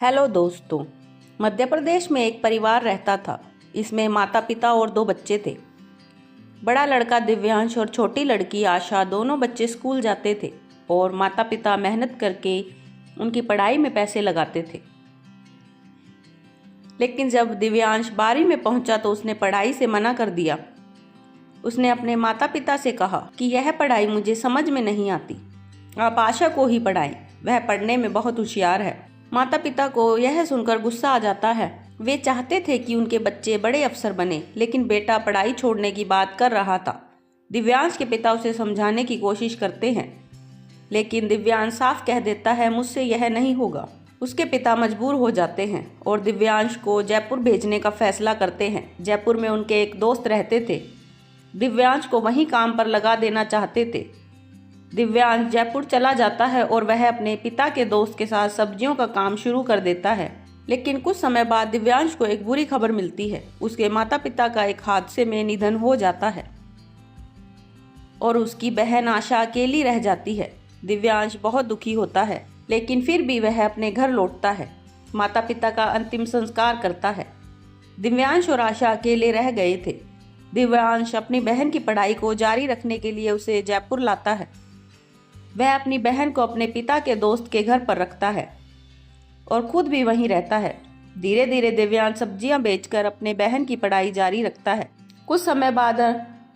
Hello दोस्तों। मध्य प्रदेश में एक परिवार रहता था। इसमें माता पिता और 2 बच्चे थे। बड़ा लड़का दिव्यांश और छोटी लड़की आशा दोनों बच्चे स्कूल जाते थे और माता पिता मेहनत करके उनकी पढ़ाई में पैसे लगाते थे। लेकिन जब दिव्यांश 12वीं में पहुंचा तो उसने पढ़ाई से मना कर दिया। उसने अपने माता पिता से कहा कि यह पढ़ाई मुझे समझ में नहीं आती, आप आशा को ही पढ़ाएं, वह पढ़ने में बहुत होशियार है। माता पिता को यह सुनकर गुस्सा आ जाता है। वे चाहते थे कि उनके बच्चे बड़े अफसर बने, लेकिन बेटा पढ़ाई छोड़ने की बात कर रहा था। दिव्यांश के पिता उसे समझाने की कोशिश करते हैं, लेकिन दिव्यांश साफ कह देता है मुझसे यह नहीं होगा। उसके पिता मजबूर हो जाते हैं और दिव्यांश को जयपुर भेजने का फैसला करते हैं। जयपुर में उनके एक दोस्त रहते थे। दिव्यांश को वहीं काम पर लगा देना चाहते थे। दिव्यांश जयपुर चला जाता है और वह अपने पिता के दोस्त के साथ सब्जियों का काम शुरू कर देता है। लेकिन कुछ समय बाद दिव्यांश को एक बुरी खबर मिलती है। उसके माता पिता का एक हादसे में निधन हो जाता है और उसकी बहन आशा अकेली रह जाती है। दिव्यांश बहुत दुखी होता है, लेकिन फिर भी वह अपने घर लौटता है। माता पिता का अंतिम संस्कार करता है। दिव्यांश और आशा अकेले रह गए थे। दिव्यांश अपनी बहन की पढ़ाई को जारी रखने के लिए उसे जयपुर लाता है। वह अपनी बहन को अपने पिता के दोस्त के घर पर रखता है और खुद भी वहीं रहता है। धीरे धीरे दिव्यांश सब्जियां बेचकर अपने बहन की पढ़ाई जारी रखता है। कुछ समय बाद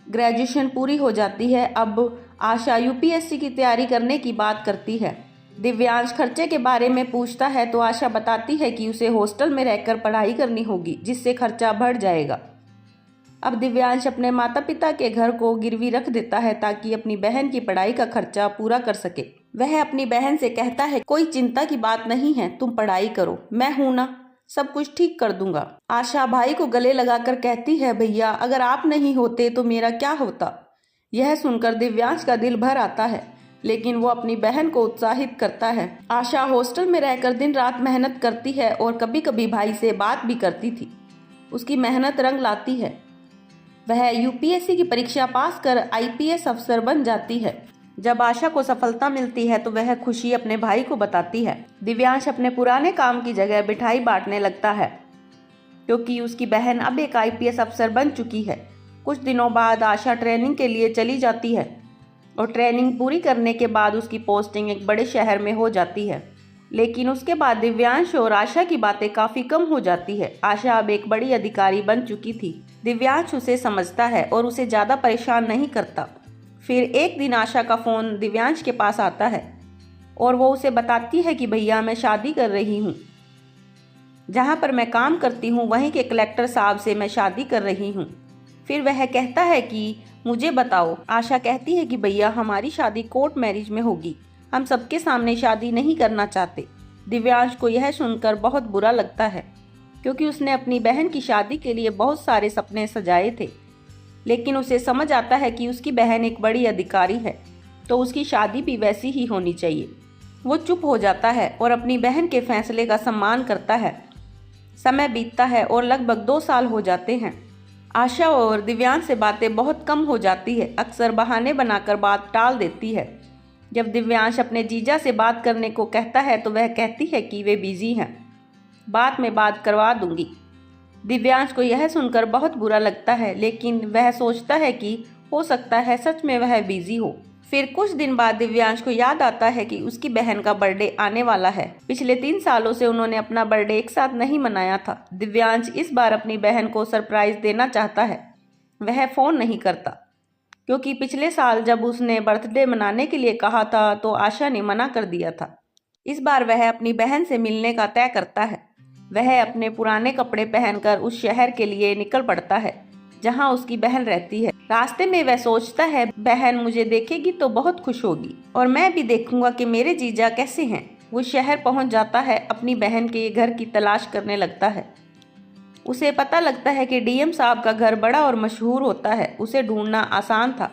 ग्रेजुएशन पूरी हो जाती है। अब आशा यूपीएससी की तैयारी करने की बात करती है। दिव्यांश खर्चे के बारे में पूछता है तो आशा बताती है कि उसे हॉस्टल में रहकर पढ़ाई करनी होगी, जिससे खर्चा बढ़ जाएगा। अब दिव्यांश अपने माता पिता के घर को गिरवी रख देता है ताकि अपनी बहन की पढ़ाई का खर्चा पूरा कर सके। वह अपनी बहन से कहता है कोई चिंता की बात नहीं है, तुम पढ़ाई करो, मैं हूं ना, सब कुछ ठीक कर दूंगा। आशा भाई को गले लगाकर कहती है भैया अगर आप नहीं होते तो मेरा क्या होता। यह सुनकर दिव्यांश का दिल भर आता है, लेकिन वो अपनी बहन को उत्साहित करता है। आशा हॉस्टल में रहकर दिन रात मेहनत करती है और कभी कभी भाई से बात भी करती थी। उसकी मेहनत रंग लाती है। वह यूपीएससी की परीक्षा पास कर आईपीएस अफसर बन जाती है। जब आशा को सफलता मिलती है तो वह खुशी अपने भाई को बताती है। दिव्यांश अपने पुराने काम की जगह मिठाई बांटने लगता है, क्योंकि उसकी बहन अब एक आईपीएस अफसर बन चुकी है। कुछ दिनों बाद आशा ट्रेनिंग के लिए चली जाती है और ट्रेनिंग पूरी करने के बाद उसकी पोस्टिंग एक बड़े शहर में हो जाती है। लेकिन उसके बाद दिव्यांश और आशा की बातें काफी कम हो जाती है। आशा अब एक बड़ी अधिकारी बन चुकी थी। दिव्यांश उसे समझता है और उसे ज्यादा परेशान नहीं करता। फिर एक दिन आशा का फोन दिव्यांश के पास आता है और वो उसे बताती है कि भैया मैं शादी कर रही हूँ। जहाँ पर मैं काम करती हूँ वहीं के कलेक्टर साहब से मैं शादी कर रही हूँ। फिर वह कहता है कि मुझे बताओ। आशा कहती है कि भैया हमारी शादी कोर्ट मैरिज में होगी, हम सबके सामने शादी नहीं करना चाहते। दिव्यांश को यह सुनकर बहुत बुरा लगता है, क्योंकि उसने अपनी बहन की शादी के लिए बहुत सारे सपने सजाए थे। लेकिन उसे समझ आता है कि उसकी बहन एक बड़ी अधिकारी है, तो उसकी शादी भी वैसी ही होनी चाहिए। वो चुप हो जाता है और अपनी बहन के फैसले का सम्मान करता है। समय बीतता है और लगभग 2 साल हो जाते हैं। आशा और दिव्यांश से बातें बहुत कम हो जाती है। अक्सर बहाने बनाकर बात टाल देती है। जब दिव्यांश अपने जीजा से बात करने को कहता है तो वह कहती है कि वे बिजी हैं, बाद में बात करवा दूंगी। दिव्यांश को यह सुनकर बहुत बुरा लगता है, लेकिन वह सोचता है कि हो सकता है सच में वह बिजी हो। फिर कुछ दिन बाद दिव्यांश को याद आता है कि उसकी बहन का बर्थडे आने वाला है। पिछले 3 सालों से उन्होंने अपना बर्थडे एक साथ नहीं मनाया था। दिव्यांश इस बार अपनी बहन को सरप्राइज देना चाहता है। वह फोन नहीं करता, क्योंकि पिछले साल जब उसने बर्थडे मनाने के लिए कहा था तो आशा ने मना कर दिया था। इस बार वह अपनी बहन से मिलने का तय करता है। वह अपने पुराने कपड़े पहनकर उस शहर के लिए निकल पड़ता है जहां उसकी बहन रहती है। रास्ते में वह सोचता है बहन मुझे देखेगी तो बहुत खुश होगी और मैं भी देखूंगा कि मेरे जीजा कैसे हैं। वो शहर पहुंच जाता है, अपनी बहन के घर की तलाश करने लगता है। उसे पता लगता है कि डीएम साहब का घर बड़ा और मशहूर होता है। उसे ढूंढना आसान था।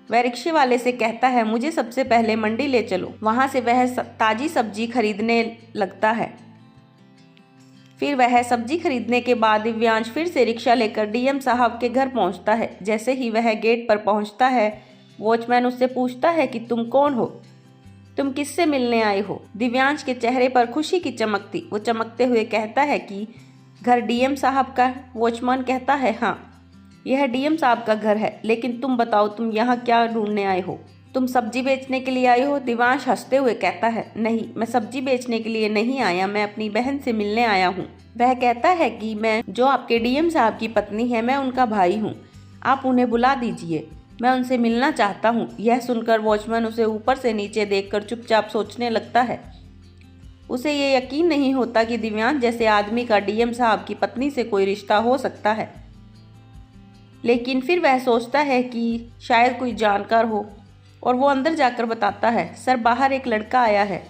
वह रिक्शे वाले से कहता है मुझे सबसे पहले मंडी ले चलो। वहां से वह ताजी सब्जी खरीदने लगता है। फिर वह सब्जी खरीदने के बाद दिव्यांश फिर से रिक्शा लेकर डीएम साहब के घर पहुंचता है। जैसे ही वह गेट पर पहुंचता है, वॉचमैन उससे पूछता है कि तुम कौन हो। तुम किससे मिलने आए हो? दिव्यांश के चेहरे पर खुशी की चमक थी। वो चमकते हुए कहता है कि घर डीएम साहब का। वॉचमैन कहता है हाँ, यह डीएम साहब का घर है, लेकिन तुम बताओ तुम यहाँ क्या ढूंढने आए हो? तुम सब्जी बेचने के लिए आए हो? दिव्यांश हंसते हुए कहता है नहीं, मैं सब्जी बेचने के लिए नहीं आया, मैं अपनी बहन से मिलने आया हूँ। वह कहता है कि मैं जो आपके डीएम साहब की पत्नी है, मैं उनका भाई हूँ, आप उन्हें बुला दीजिए, मैं उनसे मिलना चाहता हूँ। यह सुनकर वॉचमैन उसे ऊपर से नीचे देखकर चुपचाप सोचने लगता है। उसे ये यकीन नहीं होता कि दिव्यांश जैसे आदमी का डीएम साहब की पत्नी से कोई रिश्ता हो सकता है, लेकिन फिर वह सोचता है कि शायद कोई जानकार हो और वो अंदर जाकर बताता है सर, बाहर एक लड़का आया है,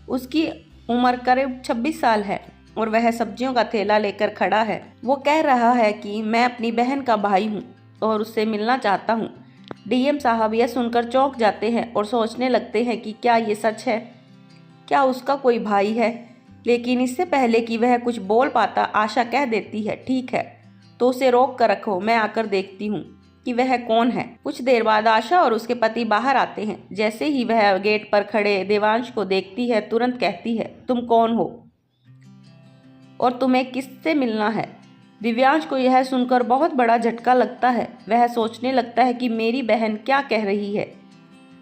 उसकी उम्र करीब 26 साल है और वह सब्जियों का थैला लेकर खड़ा है। वो कह रहा है कि मैं अपनी बहन का भाई हूँ और उससे मिलना चाहता हूँ। डीएम साहब यह सुनकर चौंक जाते हैं और सोचने लगते हैं कि क्या ये सच है, क्या उसका कोई भाई है। लेकिन इससे पहले कि वह कुछ बोल पाता, आशा कह देती है ठीक है, तो उसे रोक कर रखो, मैं आकर देखती हूँ कि वह कौन है। कुछ देर बाद आशा और उसके पति बाहर आते हैं। जैसे ही वह गेट पर खड़े देवांश को देखती है, तुरंत कहती है तुम कौन हो और तुम्हें किससे मिलना है? दिव्यांश को यह सुनकर बहुत बड़ा झटका लगता है। वह सोचने लगता है कि मेरी बहन क्या कह रही है,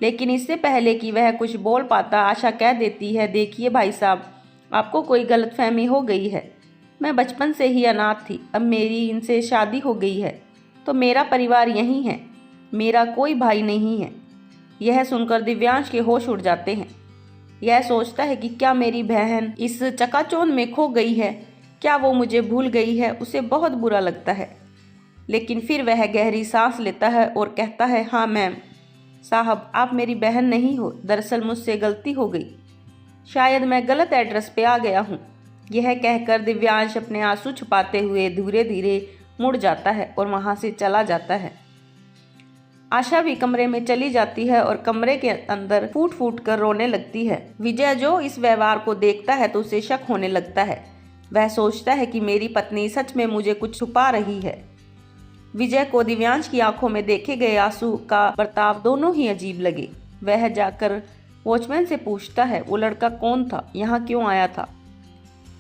लेकिन इससे पहले कि वह कुछ बोल पाता, आशा कह देती है देखिए भाई साहब, आपको कोई गलतफहमी हो गई है, मैं बचपन से ही अनाथ थी, अब मेरी इनसे शादी हो गई है तो मेरा परिवार यहीं है, मेरा कोई भाई नहीं है। यह सुनकर दिव्यांश के होश उड़ जाते हैं। यह सोचता है कि क्या मेरी बहन इस चकाचौंध में खो गई है, क्या वो मुझे भूल गई है? उसे बहुत बुरा लगता है, लेकिन फिर वह गहरी सांस लेता है और कहता है हाँ मैम साहब, आप मेरी बहन नहीं हो, दरअसल मुझसे गलती हो गई, शायद मैं गलत एड्रेस पे आ गया हूँ। यह कहकर दिव्यांश अपने आंसू छुपाते हुए धीरे धीरे मुड़ जाता है और वहाँ से चला जाता है। आशा भी कमरे में चली जाती है और कमरे के अंदर फूट फूट कर रोने लगती है। विजय जो इस व्यवहार को देखता है तो उसे शक होने लगता है। वह सोचता है कि मेरी पत्नी सच में मुझे कुछ छुपा रही है। विजय को दिव्यांश की आंखों में देखे गए आंसू का बर्ताव दोनों ही अजीब लगे। वह जाकर वॉचमैन से पूछता है वो लड़का कौन था, यहाँ क्यों आया था?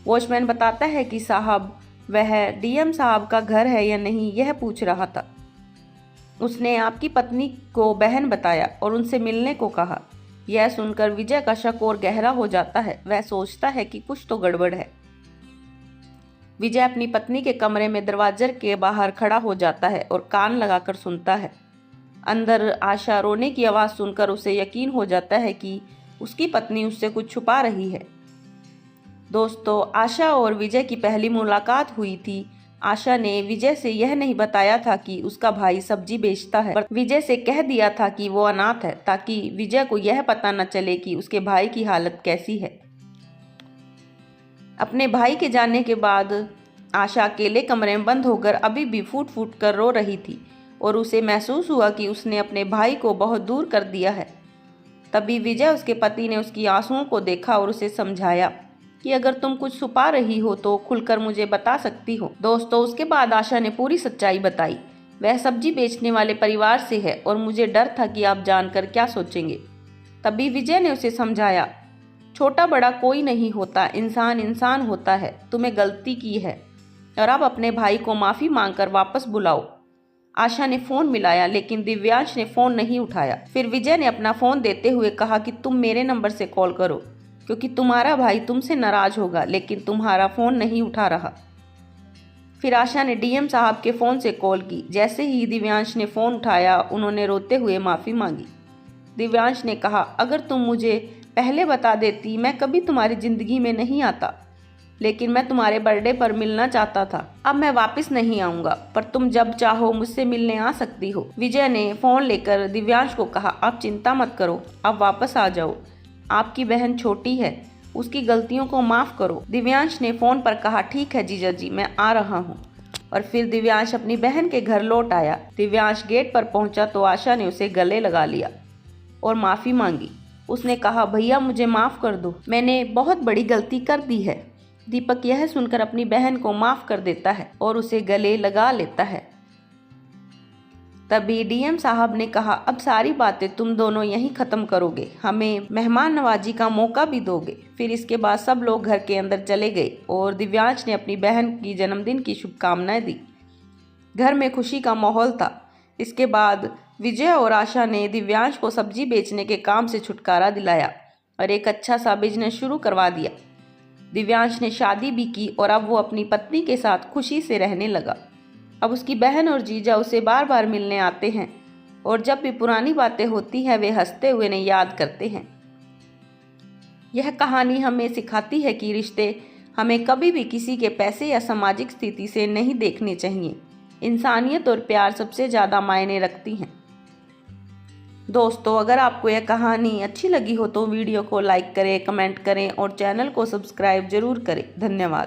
वॉचमैन बताता है कि साहब, वह डीएम साहब का घर है या नहीं यह पूछ रहा था। उसने आपकी पत्नी को बहन बताया और उनसे मिलने को कहा। यह सुनकर विजय का शक और गहरा हो जाता है। वह सोचता है कि कुछ तो गड़बड़ है। विजय अपनी पत्नी के कमरे में दरवाजे के बाहर खड़ा हो जाता है और कान लगाकर सुनता है। अंदर आशा रोने की आवाज़ सुनकर उसे यकीन हो जाता है कि उसकी पत्नी उससे कुछ छुपा रही है। दोस्तों, आशा और विजय की पहली मुलाकात हुई थी। आशा ने विजय से यह नहीं बताया था कि उसका भाई सब्जी बेचता है, पर विजय से कह दिया था कि वो अनाथ है, ताकि विजय को यह पता न चले कि उसके भाई की हालत कैसी है। अपने भाई के जाने के बाद आशा अकेले कमरे में बंद होकर अभी भी फूट फूट कर रो रही थी और उसे महसूस हुआ कि उसने अपने भाई को बहुत दूर कर दिया है। तभी विजय, उसके पति, ने उसकी आंसुओं को देखा और उसे समझाया कि अगर तुम कुछ छुपा रही हो तो खुलकर मुझे बता सकती हो। दोस्तों, उसके बाद आशा ने पूरी सच्चाई बताई। वह सब्जी बेचने वाले परिवार से है और मुझे डर था कि आप जानकर क्या सोचेंगे। तभी विजय ने उसे समझाया, छोटा बड़ा कोई नहीं होता, इंसान इंसान होता है, तुम्हें गलती की है और अब अपने भाई को माफ़ी मांगकर वापस बुलाओ। आशा ने फ़ोन मिलाया, लेकिन दिव्यांश ने फ़ोन नहीं उठाया। फिर विजय ने अपना फ़ोन देते हुए कहा कि तुम मेरे नंबर से कॉल करो, क्योंकि तुम्हारा भाई तुमसे नाराज़ होगा, लेकिन तुम्हारा फ़ोन नहीं उठा रहा। फिर आशा ने डीएम साहब के फ़ोन से कॉल की। जैसे ही दिव्यांश ने फ़ोन उठाया, उन्होंने रोते हुए माफ़ी मांगी। दिव्यांश ने कहा, अगर तुम मुझे पहले बता देती मैं कभी तुम्हारी ज़िंदगी में नहीं आता, लेकिन मैं तुम्हारे बर्थडे पर मिलना चाहता था। अब मैं वापस नहीं आऊँगा, पर तुम जब चाहो मुझसे मिलने आ सकती हो। विजय ने फ़ोन लेकर दिव्यांश को कहा, आप चिंता मत करो, आप वापस आ जाओ, आपकी बहन छोटी है, उसकी गलतियों को माफ़ करो। दिव्यांश ने फ़ोन पर कहा, ठीक है जीजा जी, मैं आ रहा हूँ। और फिर दिव्यांश अपनी बहन के घर लौट आया। दिव्यांश गेट पर पहुंचा तो आशा ने उसे गले लगा लिया और माफ़ी मांगी। उसने कहा, भैया मुझे माफ़ कर दो, मैंने बहुत बड़ी गलती कर दी है। दीपक यह सुनकर अपनी बहन को माफ़ कर देता है और उसे गले लगा लेता है। तभी डीएम साहब ने कहा, अब सारी बातें तुम दोनों यहीं ख़त्म करोगे, हमें मेहमान नवाजी का मौका भी दोगे। फिर इसके बाद सब लोग घर के अंदर चले गए और दिव्यांश ने अपनी बहन की जन्मदिन की शुभकामनाएं दी। घर में खुशी का माहौल था। इसके बाद विजय और आशा ने दिव्यांश को सब्जी बेचने के काम से छुटकारा दिलाया और एक अच्छा सा बिजनेस शुरू करवा दिया। दिव्यांश ने शादी भी की और अब वो अपनी पत्नी के साथ खुशी से रहने लगा। अब उसकी बहन और जीजा उसे बार बार मिलने आते हैं और जब भी पुरानी बातें होती हैं वे हंसते हुए उन्हें याद करते हैं। यह कहानी हमें सिखाती है कि रिश्ते हमें कभी भी किसी के पैसे या सामाजिक स्थिति से नहीं देखने चाहिए। इंसानियत और प्यार सबसे ज़्यादा मायने रखती हैं। दोस्तों, अगर आपको यह कहानी अच्छी लगी हो तो वीडियो को लाइक करें, कमेंट करें और चैनल को सब्सक्राइब जरूर करें। धन्यवाद।